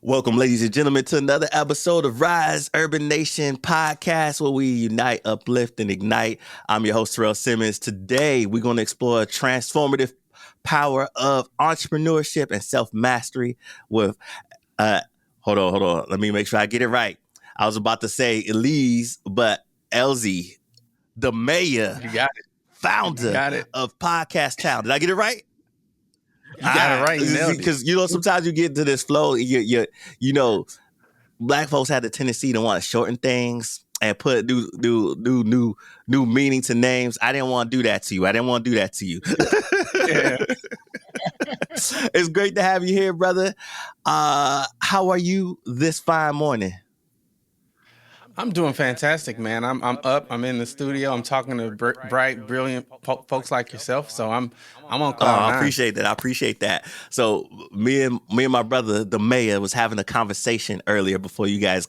Welcome, ladies and gentlemen, to another episode of Rise Urban Nation podcast, where we unite, uplift, and ignite. I'm your host, Terrell Simmons. Today, we're going to explore a transformative power of entrepreneurship and self-mastery with, hold on. Let me make sure I get it right. I was about to say Elise, but Elzie, the mayor, founder of Podcast Town. Did I get it right? You got it right. Because sometimes you get into this flow. You know, Black folks have the tendency to want to shorten things and put new meaning to names. I didn't want to do that to you. Yeah. It's great to have you here, brother. How are you this fine morning? I'm doing fantastic, man. I'm up. I'm in the studio. I'm talking to bright, brilliant folks like yourself. So I'm on cloud nine. I appreciate that. So me and my brother, the mayor, was having a conversation earlier before you guys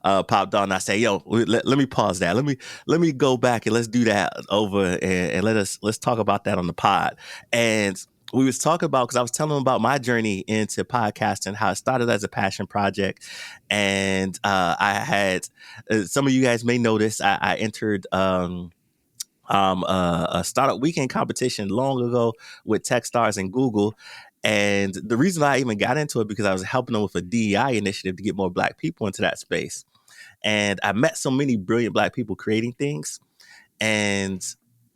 popped on. I say, yo, let me pause that. Let me go back and let's do that over and let's talk about that on the pod. And we was talking about, because I was telling him about my journey into podcasting, how it started as a passion project. And I had, some of you guys may know this, I entered a startup weekend competition long ago with Techstars and Google. And the reason I even got into it, because I was helping them with a DEI initiative to get more Black people into that space. And I met so many brilliant Black people creating things. And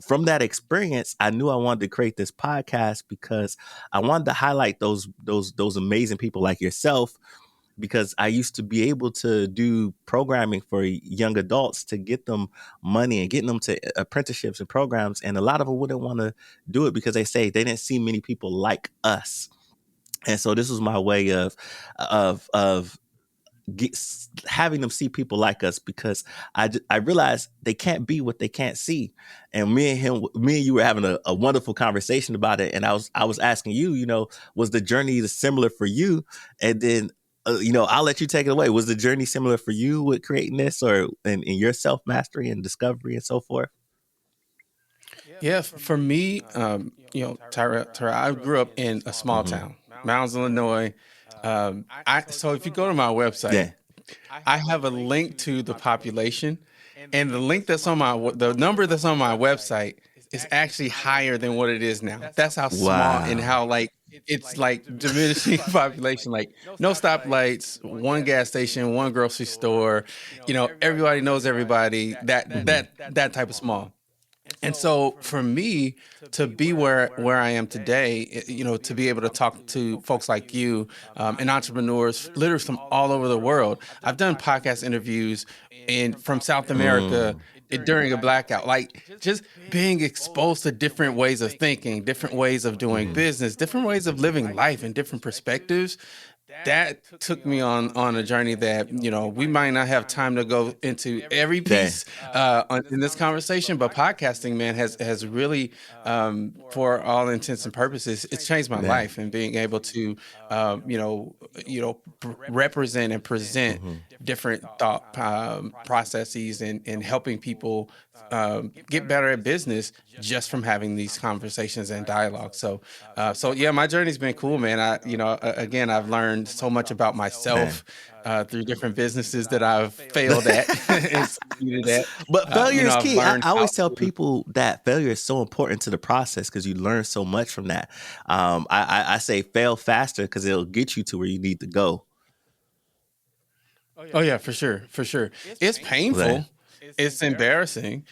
from that experience, I knew I wanted to create this podcast because I wanted to highlight those amazing people like yourself, because I used to be able to do programming for young adults to get them money and getting them to apprenticeships and programs. And a lot of them wouldn't want to do it because they say they didn't see many people like us. And so this was my way of having them see people like us, because I realized they can't be what they can't see. And me and you were having a wonderful conversation about it. And I was asking you, was the journey similar for you? And then, I'll let you take it away. Was the journey similar for you with creating this, or in your self-mastery and discovery and so forth? Yeah, for me, Tyra, I grew up in a small town, Mounds, Illinois. So if you go to my website, I have a link to the population, and the number that's on my website is actually higher than what it is now. That's how small and how it's diminishing population, no stoplights, one gas station, one grocery store, everybody knows everybody, that type of small. And so for me to be where I am today, to be able to talk to folks like you and entrepreneurs, literally from all over the world. I've done podcast interviews from South America during a blackout, just being exposed to different ways of thinking, different ways of doing business, different ways of living life, and different perspectives. That took me on a journey that, we might not have time to go into every piece in this conversation, but podcasting, man, has really, for all intents and purposes, it's changed my life, and being able to, represent and present different thought processes and helping people get better at business just from having these conversations and dialogue. So yeah, my journey's been cool, man. Again, I've learned so much about myself through different businesses that I've failed at and succeeded at. But failure is key. I always tell people that failure is so important to the process, because you learn so much from that. I say fail faster, because it'll get you to where you need to go. Oh yeah, for sure. It's painful. It's embarrassing,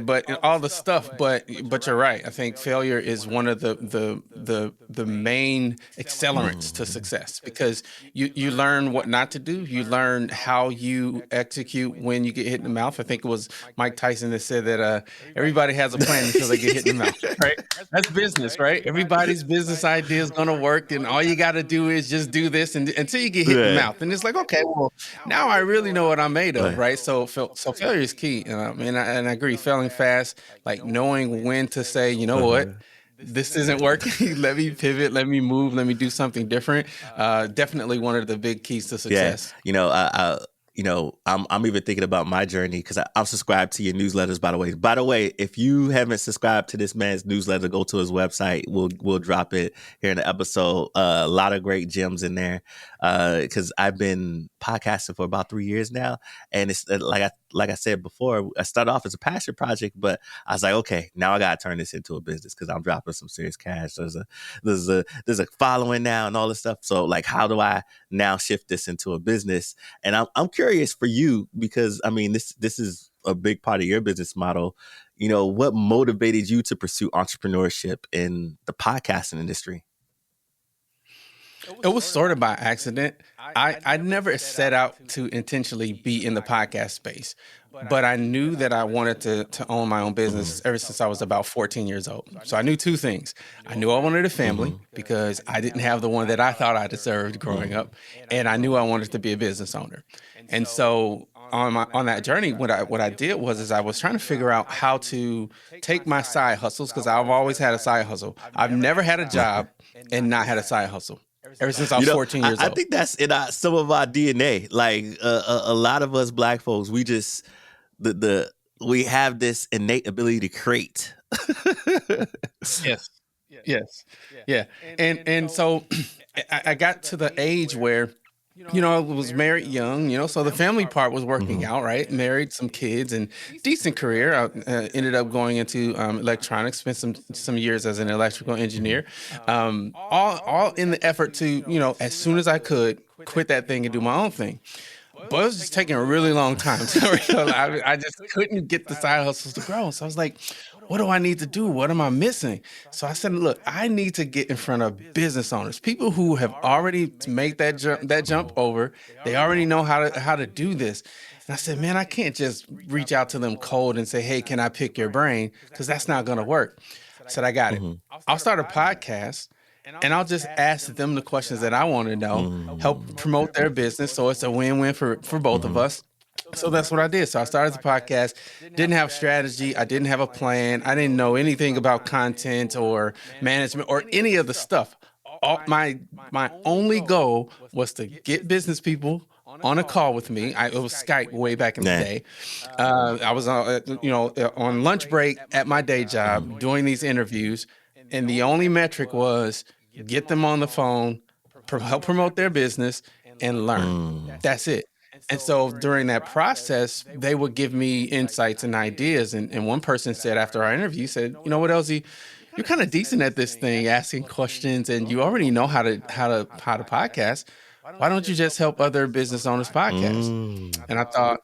but all the stuff. But you're right. I think failure is one of the main accelerants to success, because you learn what not to do. You learn how you execute when you get hit in the mouth. I think it was Mike Tyson that said that everybody has a plan until they get hit in the mouth. Right? That's business, right? Everybody's business idea is going to work, and all you got to do is just do this until you get hit in the mouth. And it's like, okay, well, now I really know what I'm made of, right? So failure is key. And I agree, failing fast, knowing when to say, what, this isn't working. Let me pivot, let me move, let me do something different. Definitely one of the big keys to success. Yeah. I'm even thinking about my journey because I'm subscribed to your newsletters. By the way, if you haven't subscribed to this man's newsletter, go to his website. We'll drop it here in the episode. A lot of great gems in there because I've been podcasting for about 3 years now, and it's like I said before, I started off as a passion project, but I was like, okay, now I gotta turn this into a business because I'm dropping some serious cash. There's a following now and all this stuff. So like, how do I now shift this into a business? And I'm curious for you because I mean this is a big part of your business model. What motivated you to pursue entrepreneurship in the podcasting industry? It was sort of by accident. I never set out to intentionally be in the podcast space, but I knew that I wanted to own my own business ever since I was about 14 years old. So I knew two things. I knew I wanted a family because I didn't have the one that I thought I deserved growing up, and I knew I wanted to be a business owner. And so on that journey, what I did was I was trying to figure out how to take my side hustles because I've always had a side hustle. I've never had a job and not had a side hustle ever since I was 14 years old. I think that's in some of our DNA. Like a lot of us Black folks, we just we have this innate ability to create. Yes. Yeah. And so I got to the age where I was married young, so the family part was working out, right? Married, some kids, and decent career. I ended up going into electronics, spent some years as an electrical engineer, all in the effort to, as soon as I could, quit that thing and do my own thing. But it was just taking a really long time to realize I just couldn't get the side hustles to grow. So I was like, what do I need to do? What am I missing? So I said, look, I need to get in front of business owners, people who have already made that jump over. They already know how to do this. And I said, man, I can't just reach out to them cold and say, hey, can I pick your brain? Because that's not going to work. I said, I got it. I'll start a podcast. And I'll just ask them the questions that I want to know, help promote their business. So it's a win-win for both of us. So that's what I did. So I started the podcast, didn't have strategy. I didn't have a plan. I didn't know anything about content or management or any of the stuff. My only goal was to get business people on a call with me. It was Skype way back in the day. I was on lunch break at my day job doing these interviews. And the only metric was get them on the phone, help promote their business, and learn. That's it. And so during that process, they would give me insights and ideas. And one person said after our interview, said, you know what, Elzie, you're kind of decent at this thing, asking questions, and you already know how to podcast. Why don't you just help other business owners podcast? And I thought,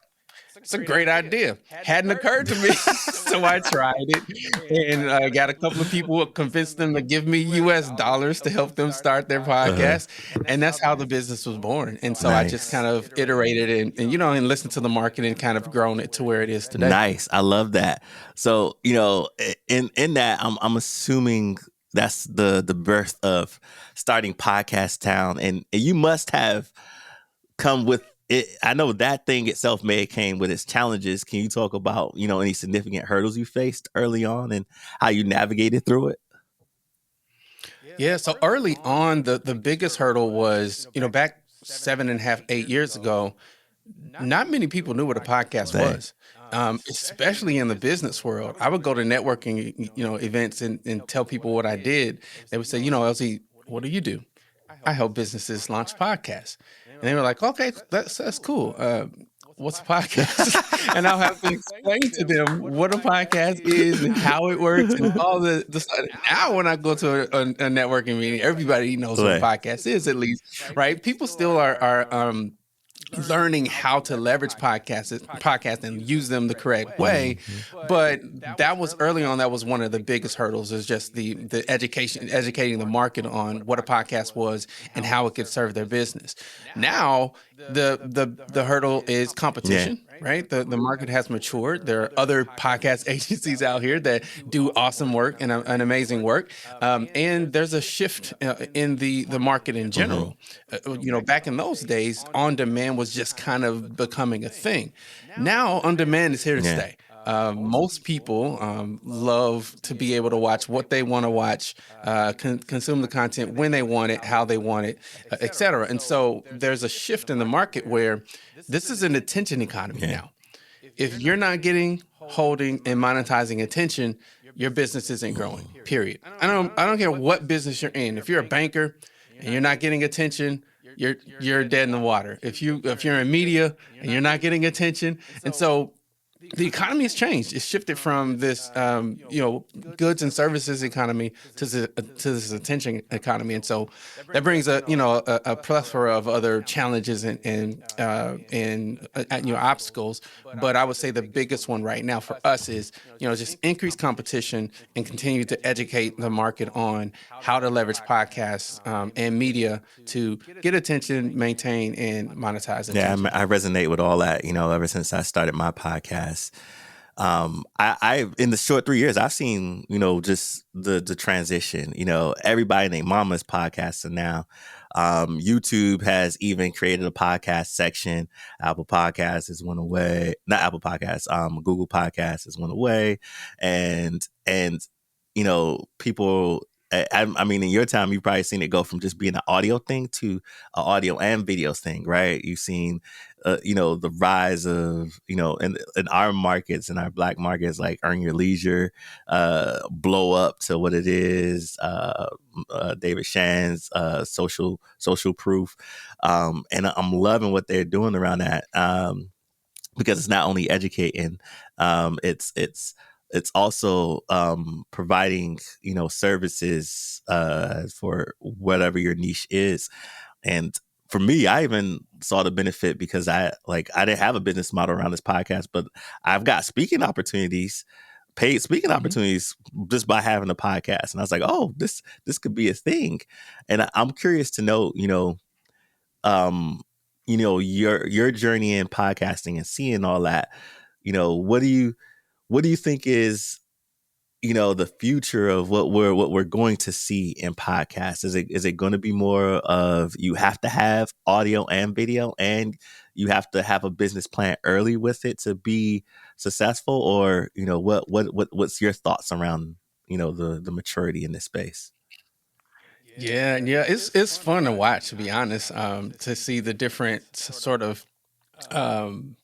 it's a great idea. Hadn't occurred to me. So I tried it, and I got a couple of people who convinced them to give me US dollars to help them start their podcast. And that's how the business was born. And so I just kind of iterated and listened to the market and kind of grown it to where it is today. Nice. I love that. So, in that, I'm assuming that's the birth of starting Podcast Town. And you must have come with it. I know that thing itself may have came with its challenges. Can you talk about, any significant hurdles you faced early on and how you navigated through it? Yeah. So early on, the biggest hurdle was, back 7.5, 8 years ago, not many people knew what a podcast was. Especially in the business world. I would go to networking, events and tell people what I did. They would say, Elzie, what do you do? I help businesses launch podcasts. And they were like, okay, that's cool. What's a podcast? And I'll have to explain to them what a podcast is and how it works and all the stuff. Now, when I go to a networking meeting, everybody knows what a podcast is, at least, right? People still are learning how to leverage podcasts and use them the correct way. But that was early on. That was one of the biggest hurdles, is just the educating the market on what a podcast was and how it could serve their business. Now, the hurdle is competition. Right? The market has matured. There are other podcast agencies out here that do awesome work and an amazing work. And there's a shift in the market in general. Back in those days, on demand was just kind of becoming a thing. Now, on demand is here to stay. Most people love to be able to watch what they want to watch, consume the content when they want it, how they want it, et cetera. And so there's a shift in the market where this is an attention economy Yeah. now. If you're not getting, holding, and monetizing attention, your business isn't growing. Period. I don't care what business you're in. If you're a banker and you're not getting attention, you're dead in the water. If you're in media and you're not getting attention, and so the economy has changed. It's shifted from this, goods and services economy to this attention economy, and so that brings a plethora of other challenges and obstacles. But I would say the biggest one right now for us is just increase competition and continue to educate the market on how to leverage podcasts and media to get attention, maintain, and monetize attention. I resonate with all that. Ever since I started my podcast, I in the short 3 years I've seen just the transition. Everybody named Mama's podcasting now. YouTube has even created a podcast section. Apple Podcasts is one away. Not Apple Podcasts. Google Podcasts is one away, and people. I mean, in your time, you've probably seen it go from just being an audio thing to an audio and videos thing, right? You've seen, the rise of, in our markets, in our Black markets, like Earn Your Leisure, blow up to what it is. David Shan's social proof, and I'm loving what they're doing around that, because it's not only educating, it's also providing services for whatever your niche is. And for me, I even saw the benefit because I didn't have a business model around this podcast, but I've got speaking opportunities, paid speaking opportunities, just by having a podcast. And I was like, oh, this could be a thing. And I'm curious to know, your journey in podcasting and seeing all that. What do you think is the future of what we're going to see in podcasts? Is it going to be more of you have to have audio and video, and you have to have a business plan early with it to be successful? Or what's your thoughts around the maturity in this space? Yeah, it's fun to watch, to be honest, to see the different sort of um,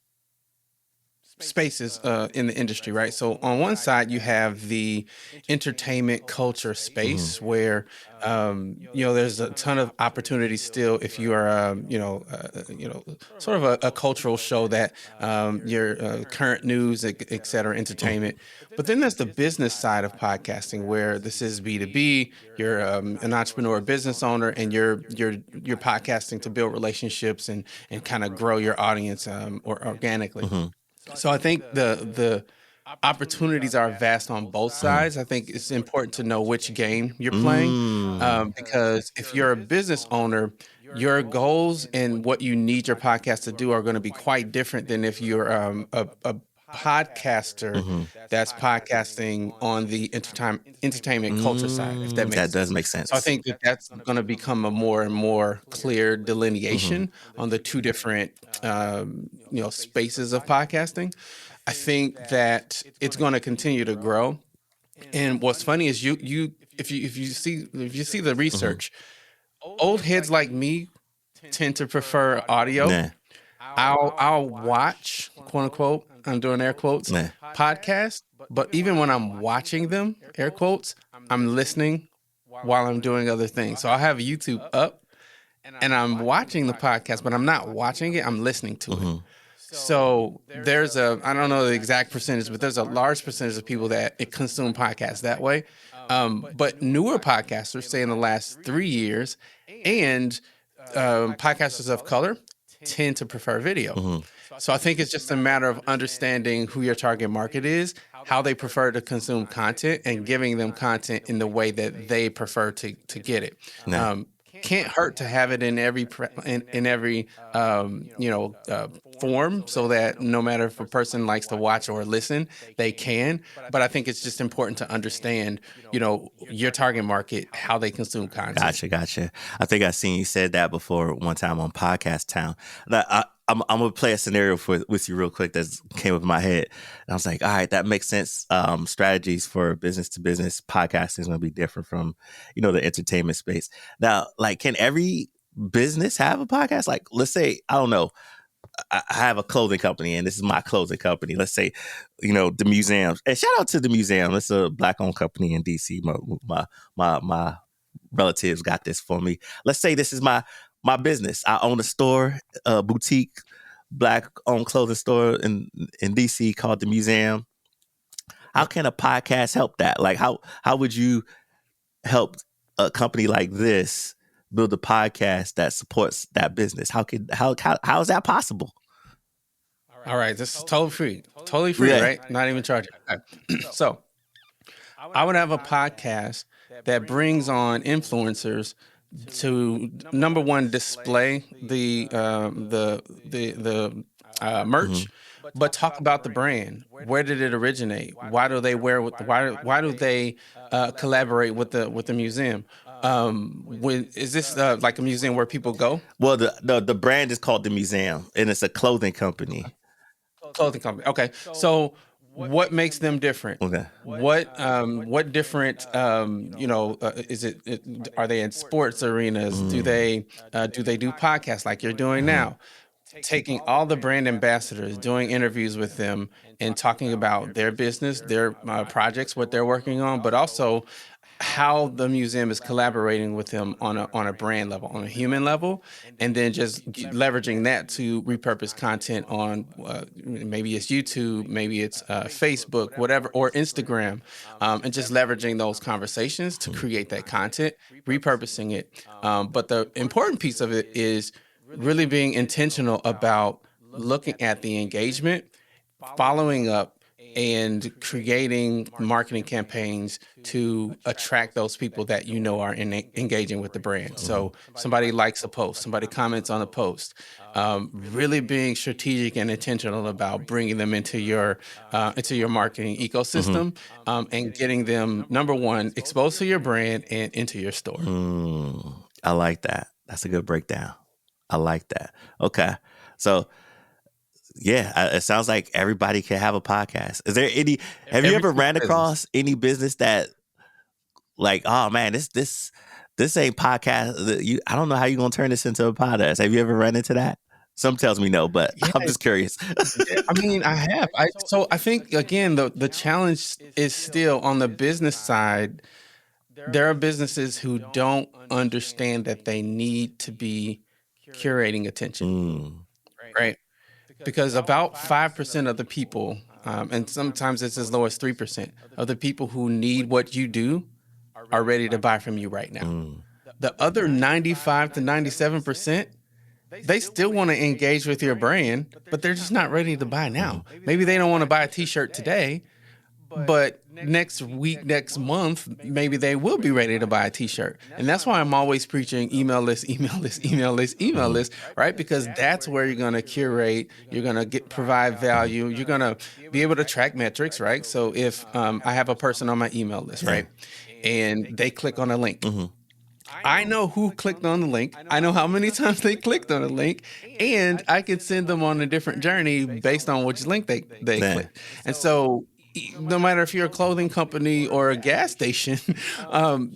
spaces in the industry, right? So on one side, you have the entertainment culture space where there's a ton of opportunities still if you are sort of a cultural show that your current news, et cetera, entertainment. But then there's the business side of podcasting where this is B2B. You're an entrepreneur, business owner, and you're podcasting to build relationships and kind of grow your audience or organically. So I think the opportunities are vast on both sides. I think it's important to know which game you're playing, because if you're a business owner, your goals and what you need your podcast to do are going to be quite different than if you're a podcaster that's podcasting on the entertainment culture side, if that makes That sense. does make sense. So I think that's going to become a more and more clear delineation on the two different spaces of podcasting. I think that it's going to continue to grow. And what's funny is if you see the research, old heads like me tend to prefer audio. Nah. I'll watch, quote unquote, I'm doing air quotes, Nah. podcasts, but even when I'm watching them, air quotes, I'm listening while I'm doing other things. So I have YouTube up and I'm watching the podcast, but I'm not watching it, I'm listening to it. So I don't know the exact percentage, but there's a large percentage of people that consume podcasts that way. But newer podcasters, say in the last 3 years, and podcasters of color tend to prefer video. So I think it's just a matter of understanding who your target market is, how they prefer to consume content, and giving them content in the way that they prefer to get it. Can't hurt to have it in every form, so that no matter if a person likes to watch or listen, they can. But I think it's just important to understand, your target market, how they consume content. Gotcha. I think I've seen you said that before one time on Podcast Town. I'm gonna play a scenario with you real quick that came up in my head. And I was like, all right, that makes sense. Strategies for business to business podcasting is gonna be different from, the entertainment space. Now, like, can every business have a podcast? Like, let's say, I don't know, I have a clothing company and this is my clothing company. Let's say, the museum. And shout out to the museum. It's a Black-owned company in DC. My relatives got this for me. Let's say this is my business. I own a store, a boutique, Black-owned clothing store in DC called the Museum. How can a podcast help that? Like, how would you help a company like this build a podcast that supports that business? How is that possible? All right, this is totally free, right? Not even charging. Okay. So I would have a podcast that brings on influencers to, number one, display the merch, but talk about the brand. Where did it originate? Why do they wear? Why do they collaborate with the museum? Is this like a museum where people go? Well, the brand is called the Museum, and it's a clothing company. Okay, so what makes them different? Okay. What different? Is it? Are they in sports arenas? Do they do podcasts like you're doing now? Taking all the brand ambassadors, doing interviews with them, and talking about their business, their projects, what they're working on, but also how the museum is collaborating with them on a brand level, on a human level, and then just leveraging that to repurpose content on maybe it's YouTube, maybe it's Facebook, whatever, or Instagram, and just leveraging those conversations to create that content, repurposing it. But the important piece of it is really being intentional about looking at the engagement, following up, and creating marketing campaigns to attract those people that are engaging with the brand. So somebody likes a post, somebody comments on a post, really being strategic and intentional about bringing them into your marketing ecosystem, and getting them, number one, exposed to your brand and into your store. I like that. That's a good breakdown. I like that. Okay. So, yeah, it sounds like everybody can have a podcast. Is there have you ever ran across any business that, like, oh man, this ain't podcast. I don't know how you're going to turn this into a podcast. Have you ever run into that? Some tells me no, but yeah, I'm just curious. I mean, I have. So I think, again, the challenge is still on the business side. There are businesses who don't understand that they need to be curating attention, right? Because about 5% of the people, and sometimes it's as low as 3% of the people who need what you do are ready to buy from you right now. The other 95 to 97%, they still want to engage with your brand, but they're just not ready to buy now. Maybe they don't want to buy a t-shirt today, but next week, next month, maybe they will be ready to buy a t-shirt. And that's why I'm always preaching email list, right? Because that's where you're going to curate, you're going to provide value, you're going to be able to track metrics, right? So if I have a person on my email list, right, and they click on a link, I know who clicked on the link. I know how many times they clicked on the link, and I could send them on a different journey based on which link they clicked. And so no matter if you're a clothing company or a gas station,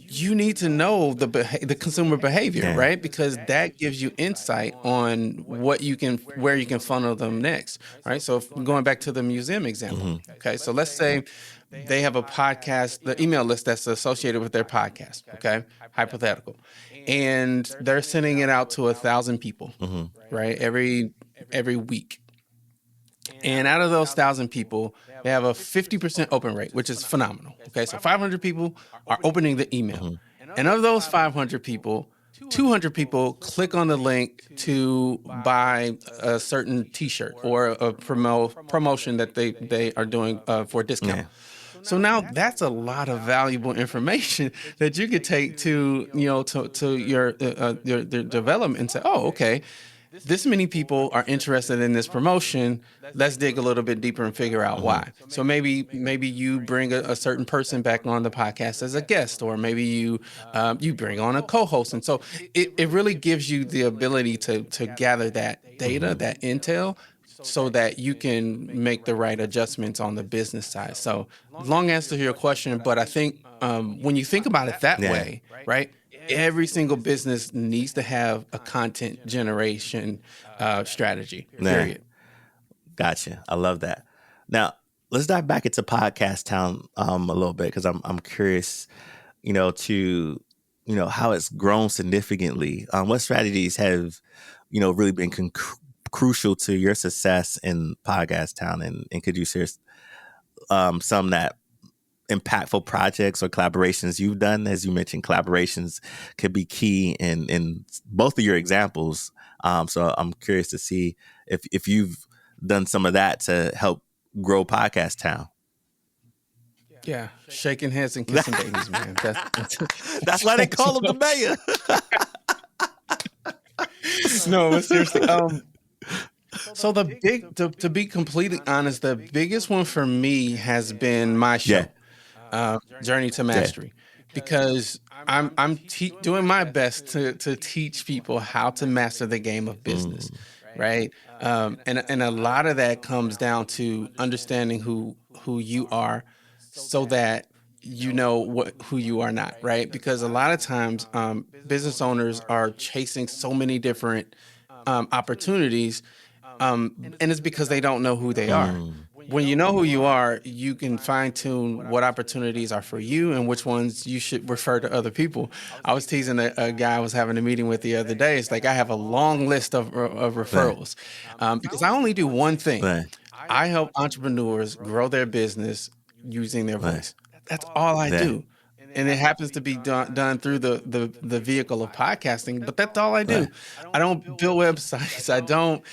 you need to know the consumer behavior, right? Because that gives you insight on where you can funnel them next, right? So going back to the museum example, okay? So let's say they have a podcast, the email list that's associated with their podcast, okay? Hypothetical. And they're sending it out to 1,000 people, right? Every week. And out of those 1,000 people, they have a 50% open rate, which is phenomenal. Okay, so 500 people are opening the email. And of those 500 people, 200 people click on the link to buy a certain t-shirt or a promotion that they are doing for a discount. So now that's a lot of valuable information that you could take to your development and say, oh, okay, this many people are interested in this promotion. Let's dig a little bit deeper and figure out why. So maybe you bring a certain person back on the podcast as a guest, or maybe you bring on a co-host. And so it really gives you the ability to gather that data, that intel, so that you can make the right adjustments on the business side. So long answer to your question, but I think when you think about it that Yeah. way, right? Every single business needs to have a content generation strategy, Yeah. period. Gotcha. I love that. Now let's dive back into podcast town a little bit, because I'm curious, to how it's grown significantly. What strategies have really been crucial to your success in podcast town, and could you share some that impactful projects or collaborations you've done? As you mentioned, collaborations could be key in both of your examples. So I'm curious to see if you've done some of that to help grow Podcast Town. Yeah, shaking heads and kissing babies, man. That's why they call him the mayor. No, but seriously. So to be completely honest, the biggest one for me has been my show, Journey to Mastery, because I'm doing my best to teach people how to master the game of business, right? And a lot of that comes down to understanding who you are, so that you know who you are not, right? Because a lot of times business owners are chasing so many different opportunities, and it's because they don't know who they are. When you know who you are, you can fine tune what opportunities are for you and which ones you should refer to other people. I was teasing a guy I was having a meeting with the other day. It's like I have a long list of Right. referrals, because I only do one thing. Right. I help entrepreneurs grow their business using their Right. voice. That's all I Yeah. do. And it happens to be done through the vehicle of podcasting, but that's all I Right. do. I don't build websites. I don't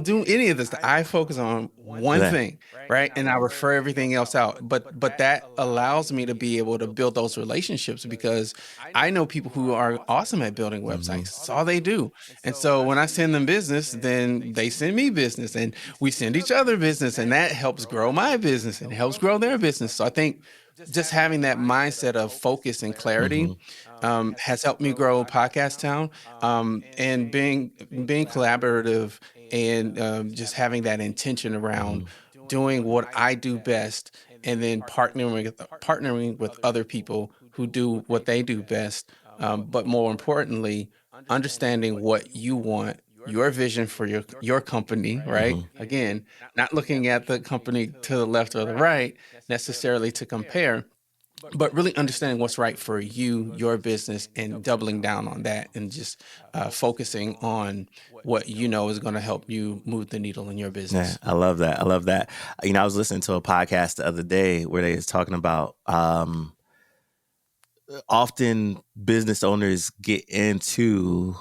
do any of this. I focus on one Right. thing, right? And I refer everything else out. But that allows me to be able to build those relationships, because I know people who are awesome at building websites. That's all they do. And so when I send them business, then they send me business, and we send each other business, and that helps grow my business and helps grow their business. So I think just having that mindset of focus and clarity has helped me grow Podcast Town, and being collaborative, and just having that intention around doing what I do best, and then partnering with other people who do what they do best. But more importantly, understanding what you want, your vision for your company, right? Again, not looking at the company to the left or the right necessarily to compare, but really understanding what's right for you, your business, and doubling down on that, and just focusing on what you know is going to help you move the needle in your Yeah, business. I love that. I love that. I was listening to a podcast the other day where they was talking about often business owners get into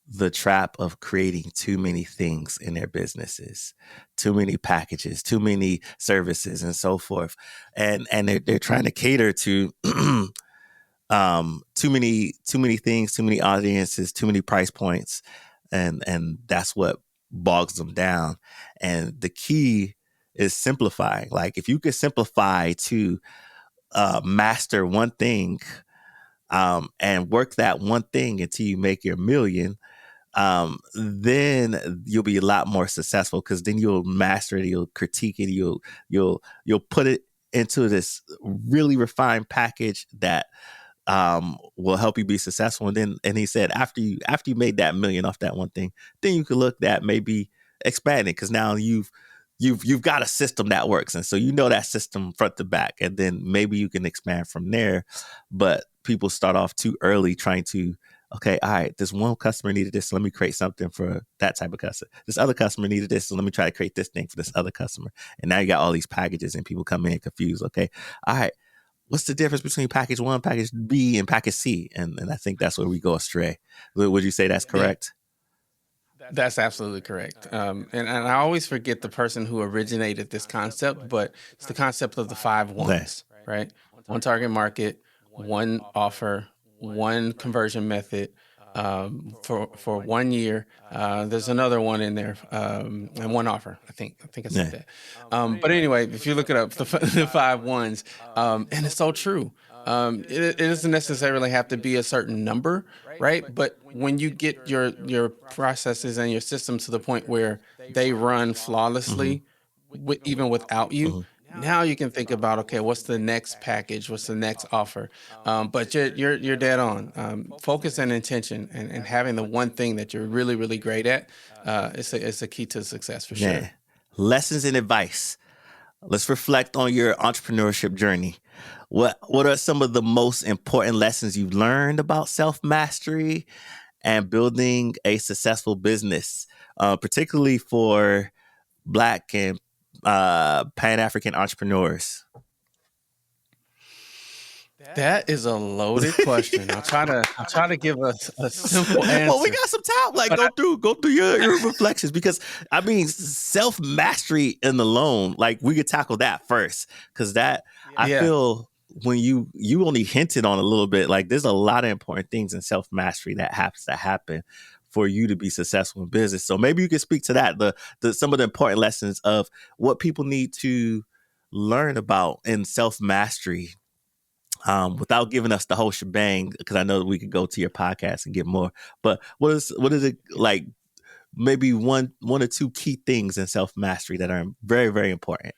the trap of creating too many things in their businesses, too many packages, too many services, and so forth, and they're trying to cater to too many things, too many audiences, too many price points, and that's what bogs them down. And the key is simplifying. Like if you could simplify to master one thing, and work that one thing until you make your million, then you'll be a lot more successful, because then you'll master it, you'll critique it, you'll put it into this really refined package that will help you be successful. And he said after you made that million off that one thing, then you could look at maybe expanding, because now you've got a system that works, and so that system front to back, and then maybe you can expand from there. But people start off too early trying to, okay, all right, this one customer needed this, so let me create something for that type of customer. This other customer needed this, so let me try to create this thing for this other customer. And now you got all these packages, and people come in confused. Okay, all right, what's the difference between package 1, package B, and package C? And I think that's where we go astray. Would you say that's correct? That's absolutely correct. And I always forget the person who originated this concept, but it's the concept of the 5 Yeah. ones, right? One target market, one offer, one conversion method, for 1 year. There's another one in there, and one offer. I said that. But anyway, if you look it up, the 5 1s, and it's so true. It doesn't necessarily have to be a certain number, right? But when you get your processes and your systems to the point where they run flawlessly, even without you, now you can think about, okay, what's the next package? What's the next offer? But you're dead on. Focus and intention, and having the one thing that you're really, really great at, it's a key to success for sure. Yeah. Lessons and advice. Let's reflect on your entrepreneurship journey. What are some of the most important lessons you've learned about self-mastery and building a successful business, particularly for Black and Pan-African entrepreneurs? That is a loaded question. I'll try to give us a simple answer. Well, we got some time. Like, go through your reflections, because I mean, self mastery in the loan, like, we could tackle that first, because that I feel when you only hinted on a little bit, like, there's a lot of important things in self mastery that has to happen for you to be successful in business. So maybe you can speak to that, the some of the important lessons of what people need to learn about in self mastery. Without giving us the whole shebang, because I know that we could go to your podcast and get more. But what is it like? Maybe one or two key things in self mastery that are very, very important.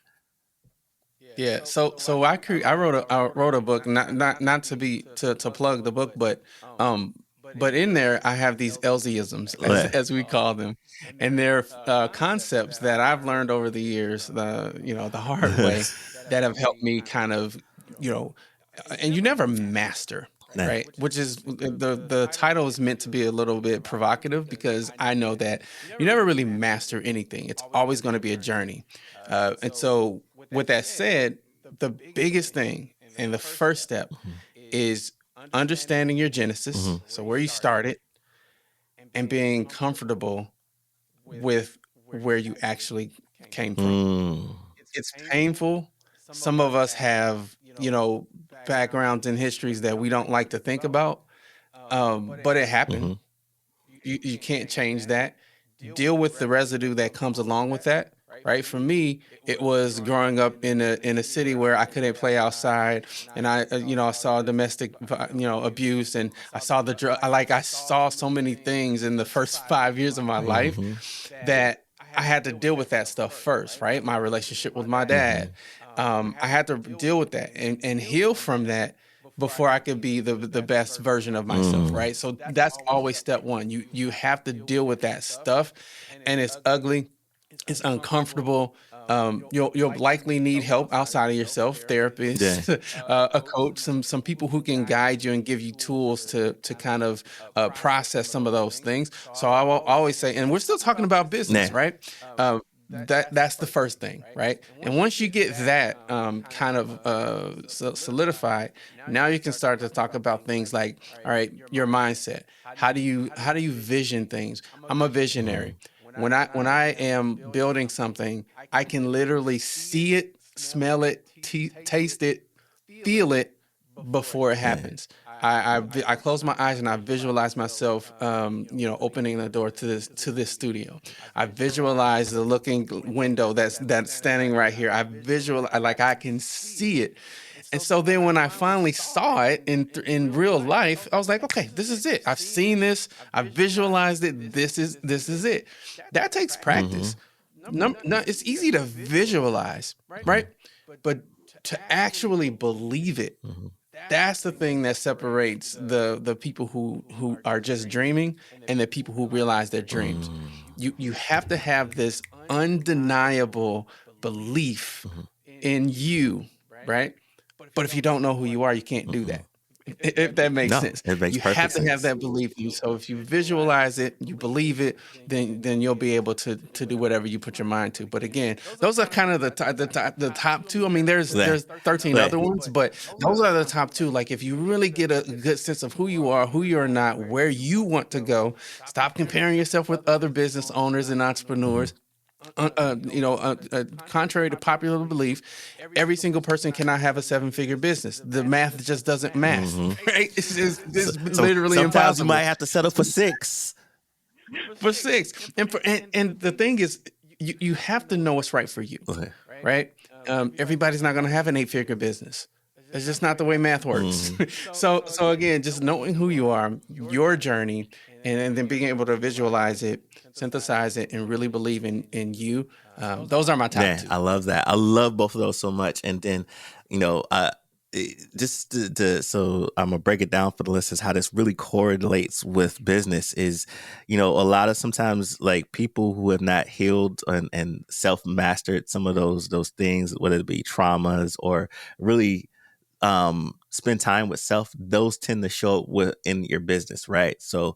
Yeah. So I wrote a book, not to plug the book, but in there I have these Elzie-isms, as we call them, and they're concepts that I've learned over the years, the hard way, that have helped me kind of, and you never master, right? Which is the title is meant to be a little bit provocative, because I know that you never really master anything. It's always going to be a journey. And so with that said, the biggest thing and the first step is understanding your genesis. So where you started, and being comfortable with where you actually came from. It's painful. Some of us have, backgrounds and histories that we don't like to think about, but it happened. You can't change that. Deal with the residue that comes along with that, right? For me, it was growing up in a city where I couldn't play outside, and I saw domestic, abuse, and I saw the drug. I saw so many things in the first 5 years of my life that I had to deal with that stuff first, right? My relationship with my dad. I had to deal with that and heal from that before I could be the best version of myself, right? So that's always step one. You have to deal with that stuff, and it's ugly. It's uncomfortable. You'll likely need help outside of yourself, therapist, a coach, some people who can guide you and give you tools to kind of process some of those things. So I will always say, and we're still talking about business, right? That's the first thing, right? And once you get that kind of solidified, now you can start to talk about things like, all right, your mindset. How do you vision things? I'm a visionary. When I am building something, I can literally see it, smell it, taste it, feel it before it happens. I close my eyes and I visualize myself, opening the door to this studio. I visualize the looking window that's standing right here. I can see it. And so then when I finally saw it in real life, I was like, okay, this is it. I've seen this. I've visualized it. This is it. That takes practice. It's easy to visualize, right? But to actually believe it, that's the thing that separates the people who are just dreaming and the people who realize their dreams. You have to have this undeniable belief in you, right? But if you don't know who you are, you can't do that. If that makes sense. It makes you perfect have to sense. have that belief in you. So if you visualize it, you believe it, then you'll be able to do whatever you put your mind to. But again, those are kind of the top two. I mean, there's 13 other ones, but those are the top two. Like, if you really get a good sense of who you are, who you are not, where you want to go, stop comparing yourself with other business owners and entrepreneurs. contrary to popular belief, every single person cannot have a 7-figure business. The math just doesn't math, right? It's literally sometimes you impossible. might have to settle for 6. For 6, and the thing is, you have to know what's right for you, Okay. right? Everybody's not going to have an 8-figure business. It's just not the way math works. So again, just knowing who you are, your journey, and then being able to visualize it, synthesize it, and really believe in you. Those are my top 2. I love that. I love both of those so much. And then, just so I'm gonna break it down for the listeners how this really correlates with business is, a lot of sometimes like people who have not healed and self-mastered some of those things, whether it be traumas or really spend time with self, those tend to show up in your business, right? So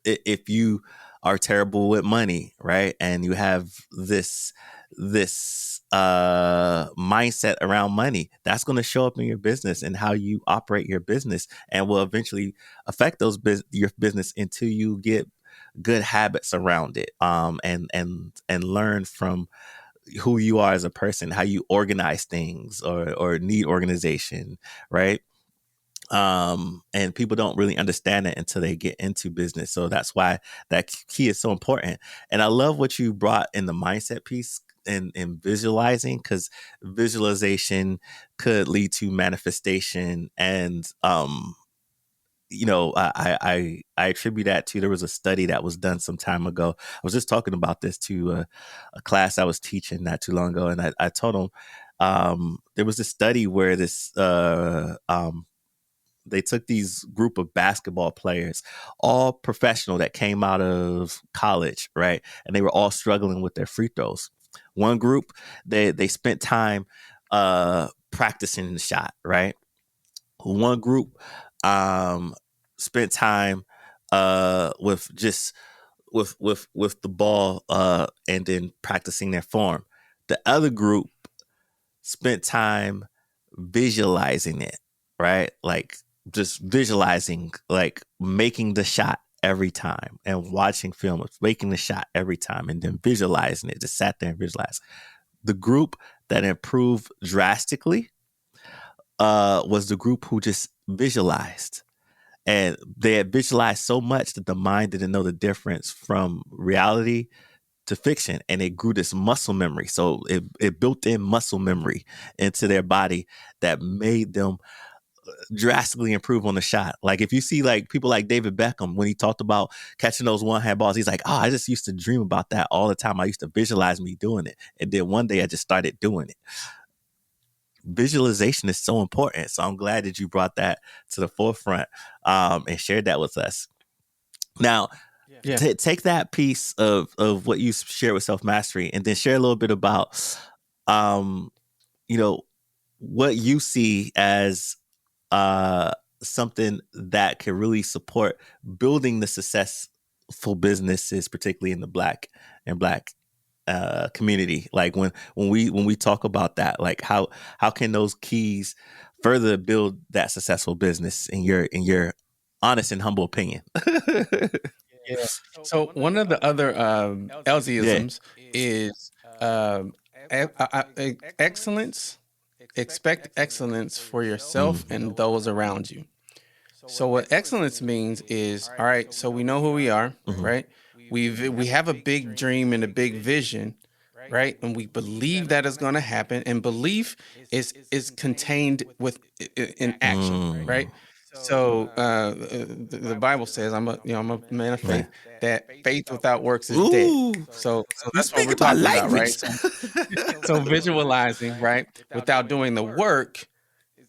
if you are terrible with money, right, and you have this mindset around money, that's going to show up in your business and how you operate your business, and will eventually affect your business until you get good habits around it, and learn from who you are as a person, how you organize things or need organization, right? And people don't really understand it until they get into business. So that's why that key is so important. And I love what you brought in the mindset piece and visualizing, because visualization could lead to manifestation. And I attribute that to, there was a study that was done some time ago. I was just talking about this to a class I was teaching not too long ago, and I told them there was a study where they took these group of basketball players, all professional, that came out of college, right? And they were all struggling with their free throws. One group, they spent time practicing the shot, right? One group spent time with the ball and then practicing their form. The other group spent time visualizing it, right? Like just visualizing, like making the shot every time and watching film of making the shot every time and then visualizing it. Just sat there and visualized. The group that improved drastically was the group who just visualized. And they had visualized so much that the mind didn't know the difference from reality to fiction, and it grew this muscle memory. So it built in muscle memory into their body that made them drastically improve on the shot. Like if you see like people like David Beckham, when he talked about catching those one-hand balls, he's like, oh, I just used to dream about that all the time. I used to visualize me doing it. And then one day I just started doing it. Visualization is so important. So I'm glad that you brought that to the forefront and shared that with us. Now, take that piece of what you share with self-mastery and then share a little bit about, what you see as something that can really support building the successful businesses, particularly in the Black community. Like when we talk about that, like how can those keys further build that successful business in your honest and humble opinion? Yeah. So one of the other Elzie-isms is excellence. Expect excellence for yourself and those around you. So what excellence means is, all right, so we know who we are, right? We have a big dream and a big vision, right? And we believe that is going to happen. And belief is contained in action, right? So the Bible says, I'm a man of faith, that faith without works is dead. So that's what we're talking about, right? So visualizing, right, without doing the work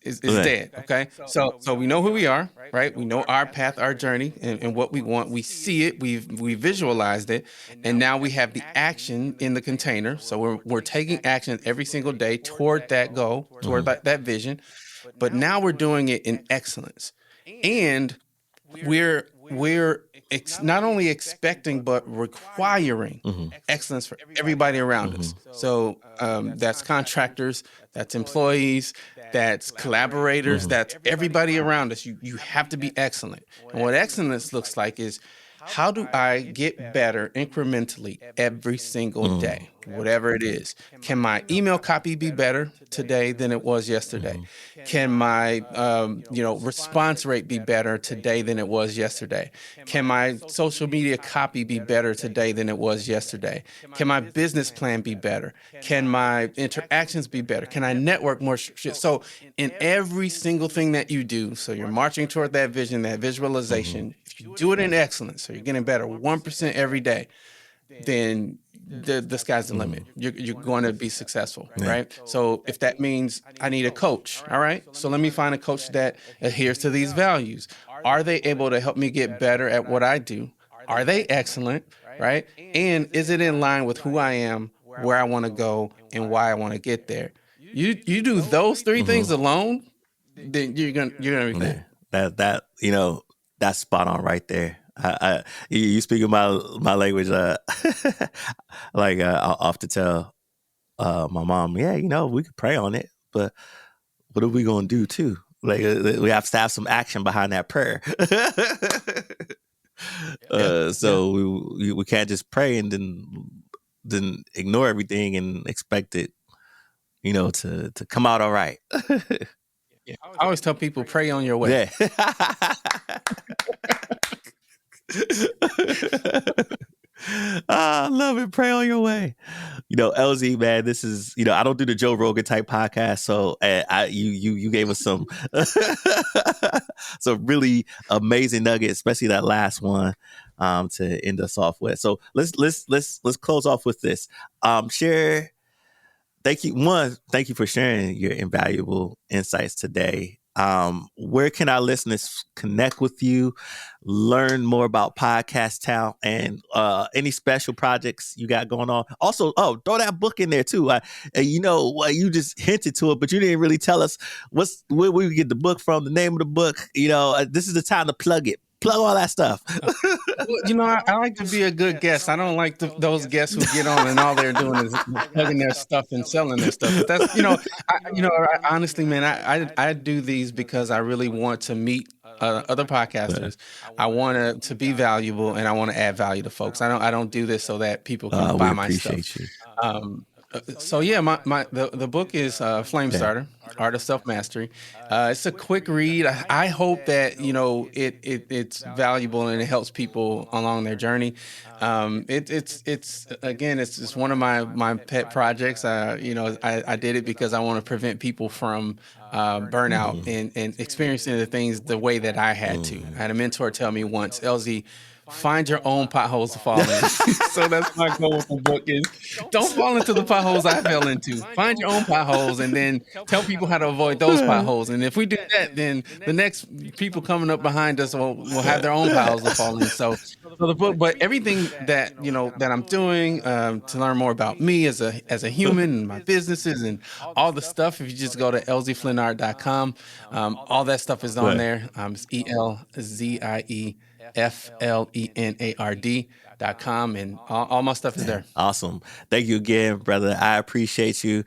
is dead. Okay. So we know who we are, right? We know our path, our journey, and what we want. We see it, we visualized it, and now we have the action in the container. So we're taking action every single day toward that goal, toward that vision. But now we're doing it in excellence. And we're not only expecting but requiring excellence for everybody around us. So that's contractors, that's employees, that's collaborators, that's everybody around us. You have to be excellent. And what excellence looks like is how do I get better incrementally every single day, whatever it is? Can my email copy be better today than it was yesterday? Can my response rate be better today than it was yesterday? Can my social media copy be better today than it was yesterday? Can my business plan be better? Can my interactions be better? Can I network more shit? So in every single thing that you do, so you're marching toward that vision, that visualization, if you do it in excellence, so you're getting better 1% every day, then the sky's the limit. You're going to be successful, right? So if that means I need a coach, all right, so let me find a coach that adheres to these values. Are they able to help me get better at what I do? Are they excellent, right? And is it in line with who I am, where I want to go, and why I want to get there? You do those three things alone, then you're gonna be cool. That's spot on right there. You speaking my language. Like I'll often tell my mom, we could pray on it, but what are we gonna do too? Like we have to have some action behind that prayer. So we can't just pray and then ignore everything and expect it, to come out all right. Yeah. I always tell people, pray on your way. Yeah. I love it. Pray on your way. Elzie, man, this is, I don't do the Joe Rogan type podcast. So you gave us some really amazing nuggets, especially that last one to end us off with. So let's close off with this. Share. Thank you for sharing your invaluable insights today. Where can our listeners connect with you, learn more about Podcast Town, and any special projects you got going on? Also, throw that book in there too. You just hinted to it, but you didn't really tell us where we get the book from, the name of the book. This is the time to plug it. Plug all that stuff. Well, I like to be a good guest. I don't like those guests who get on and all they're doing is plugging their stuff and selling their stuff. But that's, honestly, man, I do these because I really want to meet other podcasters. I want to be valuable and I want to add value to folks. I don't do this so that people can buy my stuff. So yeah, the book is Flame Starter, Art of Self-Mastery. It's a quick read. I hope that it's valuable and it helps people along their journey. It's one of my pet projects. I did it because I want to prevent people from burnout and experiencing the things the way that I had to. I had a mentor tell me once, Elzie, find your own potholes to fall in. So that's my goal with the book is don't fall into the potholes I fell into. Find your own potholes and then tell people how to avoid those potholes. And if we do that, then the next people coming up behind us will have their own potholes to fall in. So the book, but everything that that I'm doing to learn more about me as a human and my businesses and all the stuff, if you just go to elzieflenard.com, all that stuff is on there. It's ELZIEFLENARD.com, and all my stuff is there. Awesome. Thank you again, brother. I appreciate you.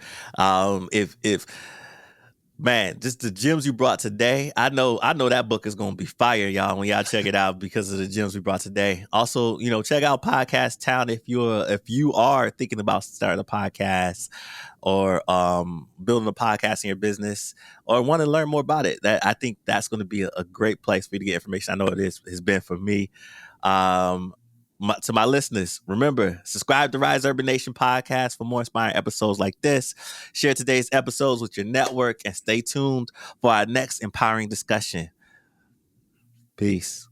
Man, just the gems you brought today. I know that book is going to be fire, y'all, when y'all check it out because of the gems we brought today. Also, check out Podcast Town if you are thinking about starting a podcast or building a podcast in your business or want to learn more about it. I think that's going to be a great place for you to get information. I know has been for me. To my listeners, remember, subscribe to Rise Urban Nation podcast for more inspiring episodes like this. Share today's episodes with your network and stay tuned for our next empowering discussion. Peace.